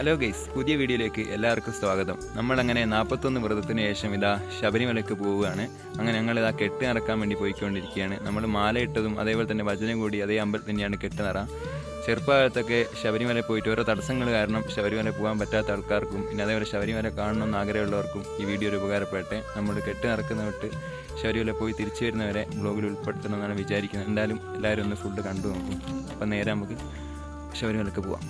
Hello guys, പുതിയ വീഡിയോയിലേക്ക് എല്ലാവർക്കും സ്വാഗതം. നമ്മളങ്ങനെ 41 വ്രതത്തിന് ശേഷം ഇതാ ശബരിമലയ്ക്ക് പോവുകയാണ്. അങ്ങനെ ഞങ്ങളിതാ കെട്ട് നിറക്കാൻ വേണ്ടി പോയിക്കൊണ്ടിരിക്കുകയാണ്. നമ്മൾ മാലയിട്ടതും അതേപോലെ തന്നെ വചനം കൂടി അതേ അമ്പലത്തിൽ തന്നെയാണ് കെട്ട് നിറ. ചെറുപ്പകാലത്തൊക്കെ ശബരിമല പോയിട്ട് ഓരോ തടസ്സങ്ങൾ കാരണം ശബരിമല പോകാൻ പറ്റാത്ത ആൾക്കാർക്കും പിന്നെ അതേപോലെ ശബരിമല കാണണമെന്ന് ആഗ്രഹമുള്ളവർക്കും ഈ വീഡിയോ ഒരു ഉപകാരപ്പെടട്ടെ. നമ്മൾ കെട്ട് നിറക്കുന്ന തൊട്ട് ശബരിമല പോയി തിരിച്ചു വരുന്നവരെ ബ്ലോഗിൽ ഉൾപ്പെടുത്തണമെന്നാണ് വിചാരിക്കുന്നത്. എന്തായാലും എല്ലാവരും ഒന്ന് ഫുഡ് കണ്ടു നോക്കും. അപ്പം നേരെ നമുക്ക് ശബരിമലയ്ക്ക് പോവാം.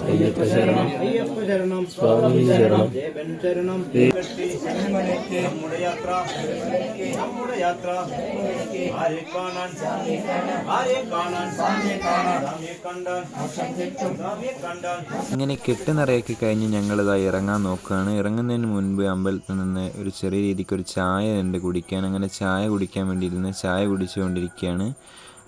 അയ്യപ്പ ശരണം, അയ്യപ്പ ശരണം, സ്വാമി ശരണം, ദേവൻ ശരണം. നമ്മുടെ യാത്ര ആരെ കാണാൻ, ആരെ കാണാൻ, സ്വാമിയെ കണ്ടാൻ. അങ്ങനെ കെട്ട് നിറയൊക്കെ കഴിഞ്ഞ് ഞങ്ങളിതാ ഇറങ്ങാൻ നോക്കുകയാണ്. ഇറങ്ങുന്നതിന് മുൻപ് അമ്പലത്തിൽ നിന്ന് ഒരു ചെറിയ രീതിക്ക് ഒരു ചായ ഉണ്ട് കുടിക്കാൻ. അങ്ങനെ ചായ കുടിക്കാൻ വേണ്ടി ഇരുന്ന് ചായ കുടിച്ചുകൊണ്ടിരിക്കുകയാണ്.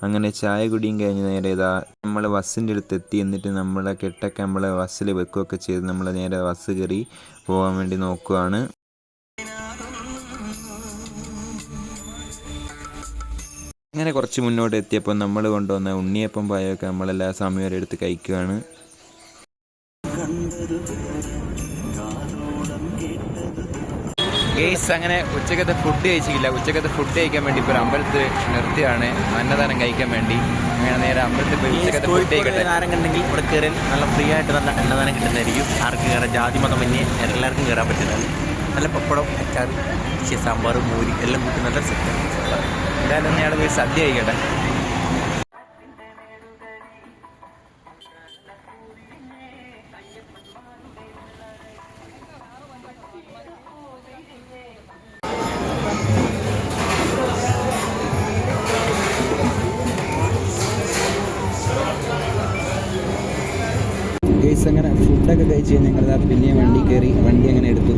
അങ്ങനെ ചായ കുടിയും കഴിഞ്ഞ് നേരെ ഇതാ നമ്മൾ ബസ്സിൻ്റെ അടുത്ത് എത്തി. എന്നിട്ട് നമ്മളെ കെട്ടൊക്കെ നമ്മൾ ബസ്സിൽ വെക്കുകയൊക്കെ ചെയ്ത് നമ്മൾ നേരെ ബസ് കയറി പോകാൻ വേണ്ടി നോക്കുകയാണ്. അങ്ങനെ കുറച്ച് മുന്നോട്ട് എത്തിയപ്പോൾ നമ്മൾ കൊണ്ടുവന്ന ഉണ്ണിയപ്പം പായൊക്കെ നമ്മളെല്ലാ സമയം എടുത്ത് കഴിക്കുകയാണ്. ഗെയ്സ്, അങ്ങനെ ഉച്ചക്കത്തെ ഫുഡ് കഴിച്ചില്ല. ഉച്ചക്കത്തെ ഫുഡ് കഴിക്കാൻ വേണ്ടി ഇപ്പോൾ ഒരു അമ്പലത്തിൽ നിർത്തിയാണ് അന്നദാനം കഴിക്കാൻ വേണ്ടി. അങ്ങനെ നേരെ അമ്പലത്തിൽ പോയി ഉച്ചക്കത്തെ ഫുഡ് കഴിക്കട്ടെ. ആരും കണ്ടെങ്കിൽ ഇവിടെ കയറാൻ നല്ല ഫ്രീ ആയിട്ട് നല്ല അന്നദാനം കിട്ടുന്നതായിരിക്കും. ആർക്കും കയറാൻ, ജാതി മതം മഞ്ഞ് എല്ലാവർക്കും കയറാൻ പറ്റുന്നതാണ്. നല്ല പപ്പടം, അച്ചാർ, സാമ്പാർ, മോര് എല്ലാം കൂട്ടി നല്ല സെറ്റാണ്. എന്തായാലും ഒന്ന് അവിടെ പോയി സദ്യ കഴിക്കട്ടെ. ഗെയ്സ്, അങ്ങനെ ഫുഡൊക്കെ കഴിച്ച് ഞങ്ങളിതാ പിന്നെ വണ്ടി കയറി. വണ്ടി അങ്ങനെ എടുത്തു.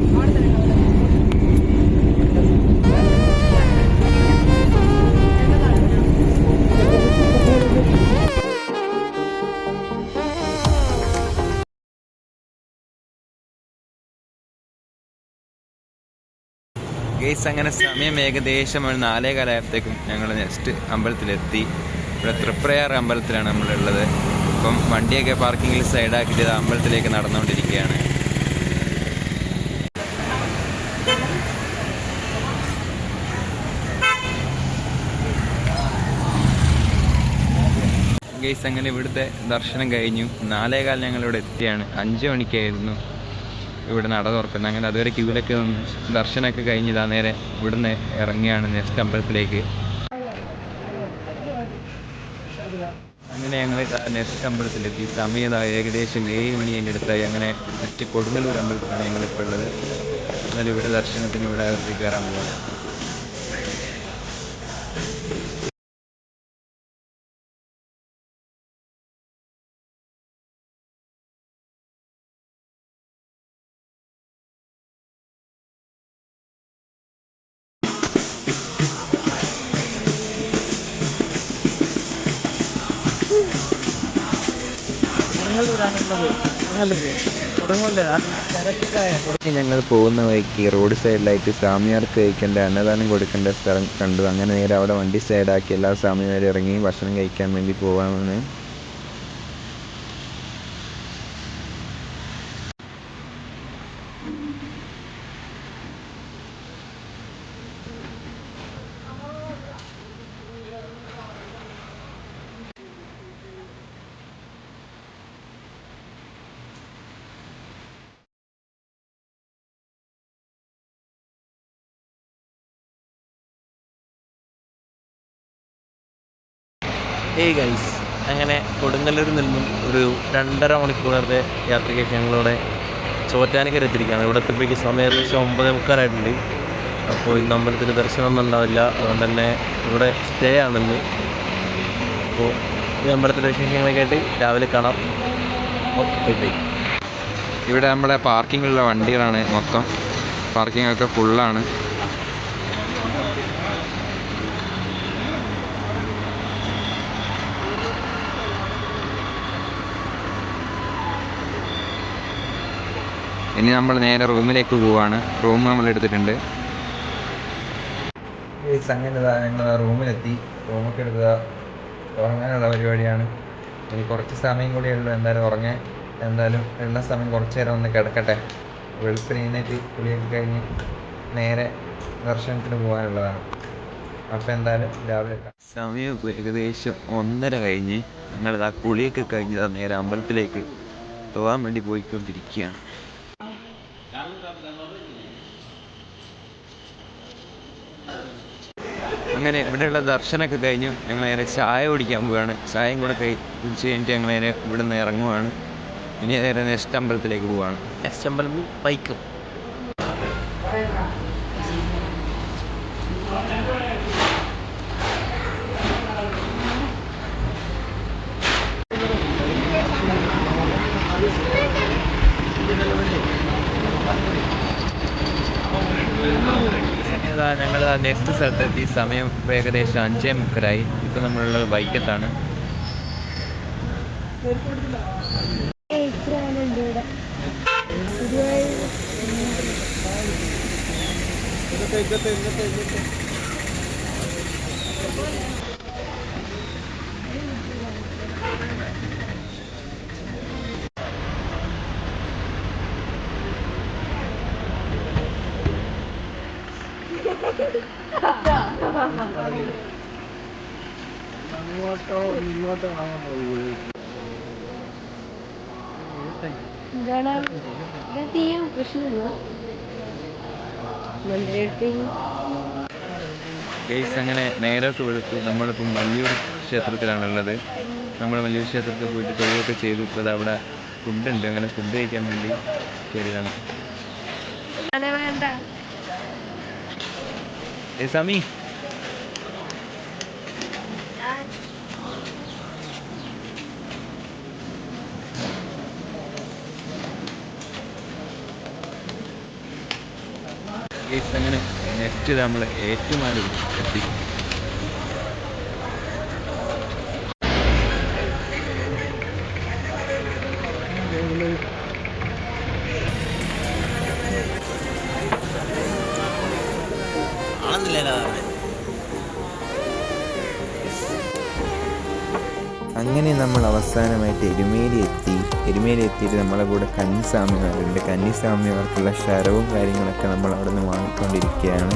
ഗെയ്സ്, അങ്ങനെ സമയം ഏകദേശം 4:15 ഞങ്ങൾ നെക്സ്റ്റ് അമ്പലത്തിലെത്തി. ഇവിടെ തൃപ്രയാർ അമ്പലത്തിലാണ് നമ്മളുള്ളത്. ഇപ്പം വണ്ടിയൊക്കെ പാർക്കിങ്ങിൽ സൈഡാക്കിയിട്ട് അമ്പലത്തിലേക്ക് നടന്നുകൊണ്ടിരിക്കുകയാണ്. ഗെയ്സ്, അങ്ങനെ ഇവിടുത്തെ ദർശനം കഴിഞ്ഞു. 4:15 ഞങ്ങളിവിടെ എത്തിയാണ്. 5 മണിക്കായിരുന്നു ഇവിടെ നട തുറക്കുന്നത്. അങ്ങനെ അതുവരെ ക്യൂവിലൊക്കെ നിന്ന് ദർശനമൊക്കെ കഴിഞ്ഞിതാ നേരെ ഇവിടുന്ന് ഇറങ്ങിയാണ് നെക്സ്റ്റ് അമ്പലത്തിലേക്ക്. അങ്ങനെ ഞങ്ങൾ നെക്സ്റ്റ് അമ്പലത്തിലെത്തി. സമയം ഏകദേശം 7 മണി അതിൻ്റെ അടുത്തായി. അങ്ങനെ നെക്സ്റ്റ് കൊടുങ്ങല്ലൂർ അമ്പലത്തിലാണ് ഞങ്ങളിപ്പോൾ ഉള്ളത്. എന്നാലും ഇവിടെ ദർശനത്തിന് ഇവിടെ അകത്തേക്ക് കയറാൻ പോകാം. ഞങ്ങൾ പോകുന്ന വഴിക്ക് റോഡ് സൈഡിലായിട്ട് സ്വാമിയാർക്ക് കഴിക്കേണ്ട അന്നദാനം കൊടുക്കേണ്ട സ്ഥലം കണ്ടു. അങ്ങനെ നേരെ അവിടെ വണ്ടി സൈഡാക്കി എല്ലാ സ്വാമിമാരും ഇറങ്ങി ഭക്ഷണം കഴിക്കാൻ വേണ്ടി പോകാമെന്ന്. ഏയ് ഗൈസ്, അങ്ങനെ കൊടുങ്ങല്ലൂരിൽ നിന്നും ഒരു 2.5 മണിക്കൂറിൻ്റെ യാത്രയ്ക്ക് ഞങ്ങളിവിടെ ചോറ്റാനിക്കര എത്തിയിരിക്കുകയാണ്. ഇവിടെ എത്തിയപ്പോഴേക്ക് സമയം ഏകദേശം 9:45 അപ്പോൾ ഇന്ന് അമ്പലത്തിൽ ദർശനമൊന്നും ഉണ്ടാവില്ല. അതുകൊണ്ട് തന്നെ ഇവിടെ സ്റ്റേ ആണെന്ന്. അപ്പോൾ ഈ അമ്പലത്തിലെ വിശേഷങ്ങളൊക്കെ ആയിട്ട് രാവിലെ കാണാം. Bye bye. ഇവിടെ നമ്മുടെ പാർക്കിങ്ങിലുള്ള വണ്ടികളാണ് മൊത്തം. പാർക്കിങ്ങൊക്കെ ഫുള്ളാണ്. ഇനി നമ്മൾ നേരെ റൂമിലേക്ക് പോവാണ്. റൂം നമ്മൾ എടുത്തിട്ടുണ്ട്. അങ്ങനെ ഞങ്ങൾ റൂമിലെത്തി. റൂമൊക്കെ എടുക്കുക ഉറങ്ങാനുള്ള പരിപാടിയാണ്. ഇനി കുറച്ച് സമയം കൂടിയേ ഉള്ളൂ എന്തായാലും ഉള്ള സമയം കുറച്ച് നേരം ഒന്ന് കിടക്കട്ടെ. വെളുപ്പിന് എഴുന്നേറ്റ് കുളിയൊക്കെ കഴിഞ്ഞ് നേരെ ദർശനത്തിന് പോകാനുള്ളതാണ്. അപ്പം എന്തായാലും രാവിലെ സമയം ഏകദേശം 1:30 കഴിഞ്ഞ് ഞങ്ങളിതാ കുളിയൊക്കെ കഴിഞ്ഞ് നേരെ അമ്പലത്തിലേക്ക് പോകാൻ വേണ്ടി പോയിക്കൊണ്ടിരിക്കുകയാണ്. അങ്ങനെ ഇവിടെയുള്ള ദർശനമൊക്കെ കഴിഞ്ഞു. ഞങ്ങൾ നേരെ ചായ കുടിക്കാൻ പോവുകയാണ്. ചായയും കൂടെ കുടിച്ച് കഴിഞ്ഞിട്ട് ഞങ്ങൾ നേരെ ഇവിടെ നിന്ന് ഇറങ്ങുവാണ്. ഇനി നേരെ നെക്സ്റ്റ് അമ്പലത്തിലേക്ക് പോവുകയാണ്. നെക്സ്റ്റ് അമ്പലം ബൈക്കും. ഞങ്ങൾ നെക്സ്റ്റ് സ്ഥലത്തെത്തി. സമയം ഏകദേശം 5:30. ഇപ്പം നമ്മളുള്ളത് ബൈക്കത്താണ്. അങ്ങനെ നേരമൊക്കെ വെളുത്തു. നമ്മളിപ്പം വലിയൊരു ക്ഷേത്രത്തിലാണുള്ളത്. നമ്മൾ വലിയൊരു ക്ഷേത്രത്തിൽ പോയിട്ട് തൊഴിലൊക്കെ ചെയ്തു. ഇപ്പോൾ അവിടെ ഫുഡുണ്ട്. അങ്ങനെ ഫുഡ് കഴിക്കാൻ വേണ്ടി കയറിയതാണ്. സമി അങ്ങനെ നെക്സ്റ്റ് നമ്മൾ ഏറ്റുമാനൂർ എത്തി. അങ്ങനെ നമ്മൾ അവസാനമായിട്ട് എരുമേലി എത്തിയിട്ട് നമ്മളെ കൂടെ കന്നിസ്വാമിമാരുണ്ട്. കന്നിസ്വാമിമാർക്കുള്ള ശരവും കാര്യങ്ങളൊക്കെ നമ്മൾ അവിടെ നിന്ന് വാങ്ങിക്കൊണ്ടിരിക്കുകയാണ്.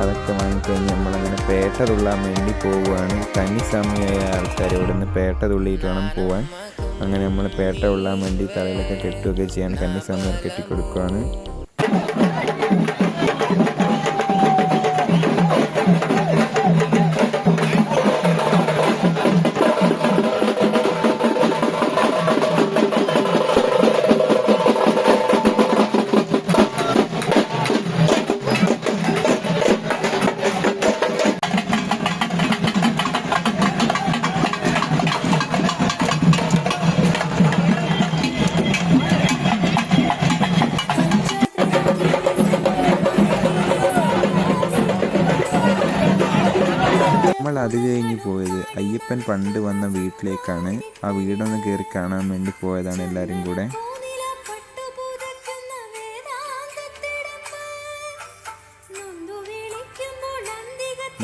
അതൊക്കെ വാങ്ങിക്കഴിഞ്ഞ് നമ്മളങ്ങനെ പേട്ട തുള്ളാൻ വേണ്ടി പോവുകയാണ്. കന്നിസ്വാമിയായ ആൾക്കാർ ഇവിടെ നിന്ന് പേട്ട തുള്ളിയിട്ട് വേണം പോകാൻ. അങ്ങനെ നമ്മൾ പേട്ട തുള്ളാൻ വേണ്ടി തലയിലൊക്കെ കെട്ടുകയൊക്കെ ചെയ്യാൻ കന്നിസ്വാമിമാർ കെട്ടിക്കൊടുക്കുകയാണ്. നമ്മൾ അത് കഴിഞ്ഞ് പോയത് അയ്യപ്പൻ പണ്ട് വന്ന വീട്ടിലേക്കാണ്. ആ വീടൊന്ന് കയറി കാണാൻ വേണ്ടി പോയതാണ് എല്ലാവരും കൂടെ.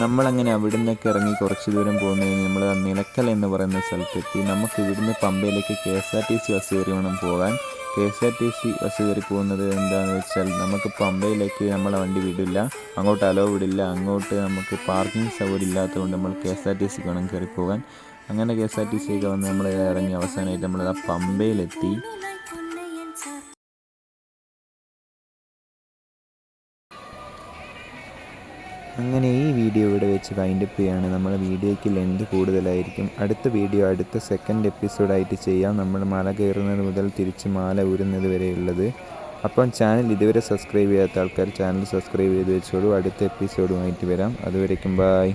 നമ്മളങ്ങനെ അവിടെ നിന്നൊക്കെ ഇറങ്ങി കുറച്ച് ദൂരം പോകുന്ന കഴിഞ്ഞ് നമ്മൾ നിലക്കൽ എന്ന് പറയുന്ന സ്ഥലത്തെത്തി. നമുക്ക് ഇവിടുന്ന് പമ്പയിലേക്ക് KSRTC ബസ് കയറി വേണം പോകാൻ. KSRTC ബസ് കയറി പോകുന്നത് എന്താണെന്ന് വെച്ചാൽ നമുക്ക് പമ്പയിലേക്ക് നമ്മളെ വണ്ടി വിടില്ല, അങ്ങോട്ട് അലോ വിടില്ല. അങ്ങോട്ട് നമുക്ക് പാർക്കിംഗ് സൗകര്യം ഇല്ലാത്തതുകൊണ്ട് നമ്മൾ KSRTC വേണം കയറി പോകാൻ. അങ്ങനെ KSRTC ഒക്കെ വന്ന് നമ്മൾ ഇറങ്ങി അവസാനമായിട്ട് നമ്മൾ ആ പമ്പയിലെത്തി. അങ്ങനെ ഈ വീഡിയോ ഇവിടെ വെച്ച് വൈൻഡപ്പ് ചെയ്യാണ്. നമ്മുടെ വീഡിയോയ്ക്ക് ലെന്ത് കൂടുതലായിരിക്കും. അടുത്ത വീഡിയോ അടുത്ത സെക്കൻഡ് എപ്പിസോഡായിട്ട് ചെയ്യാം. നമ്മൾ മല കയറുന്നത് മുതൽ തിരിച്ച് മാല ഊരുന്നത് വരെയുള്ളത്. അപ്പം ചാനൽ ഇതുവരെ സബ്സ്ക്രൈബ് ചെയ്യാത്ത ആൾക്കാർ ചാനൽ സബ്സ്ക്രൈബ് ചെയ്ത് വെച്ചോളൂ. അടുത്ത എപ്പിസോഡുമായിട്ട് വരാം. അതുവരേക്കും ബായ്.